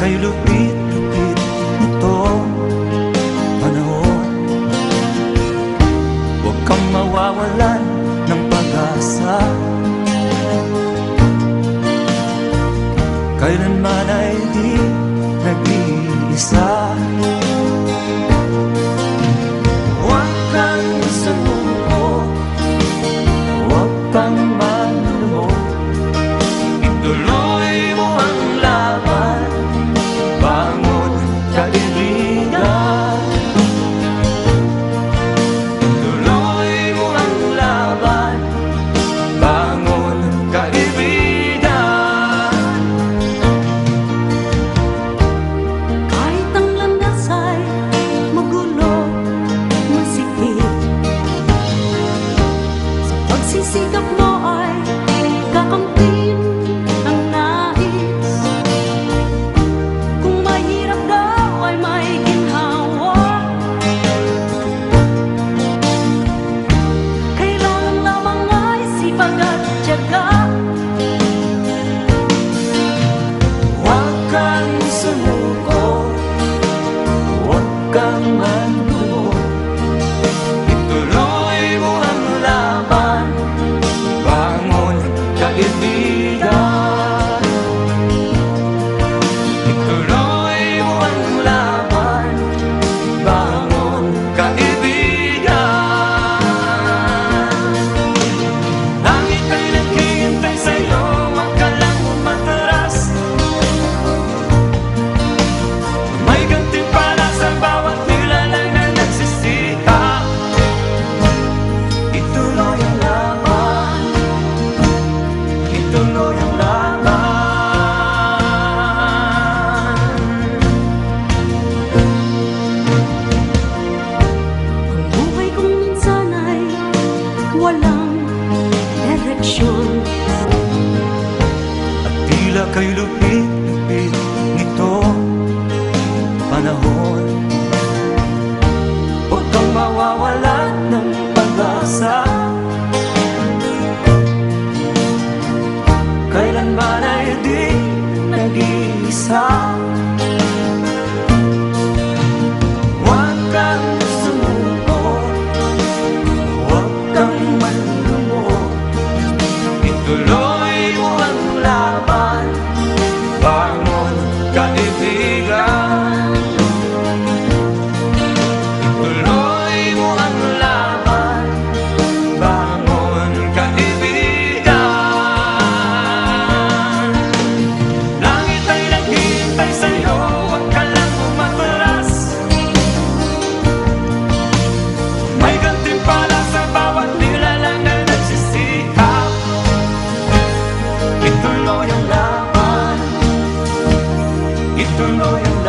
kay lupit-lupit nitong panahon. Huwag kang mawawalan ng pag-asa, kailanman ay di nag-iisa. Huwag kang sumuko, huwag kang manlumo, ituloy mo ang laban, bangon kaibigan. Ituloy mo ang laban, bangon kaibigan. Kahit ang landas ay magulo, masikip, sa pagsisikap mo ay kakampin ang nais. Kung mahirap daw ay may ginhawa, kailangan lamang ay sipag at tiyaga. Huwag kang sumuko, huwag kang manlumo, ituloy mo ang laban, bangon kaibigan. Ituloy mo ang laban, bangon kaibigan. Langit ay naghihintay sa'yo, huwag ka lang umatras. May gantimpala sa bawat nilalang na nagsisikap. Ituloy ang laban, ituloy ang laban. Ang buhay kong minsan ay walang direksyon, At tila kay lupit-lupit nitong panahon. Huwag kang mawawalan ng pag-asa, kailanman ay di nag-iisa. Huwag kang sumuko, huwag kang manlumo, ituloy mo ang laban, bangon kaibigan. Ituloy mo ang laban, bangon kaibigan. Langit ay naghihintay sa'yo, huwag ka lang umatras. May gantimpala sa bawat nilalang na nagsisikap. Ituloy ang laban, ituloy ang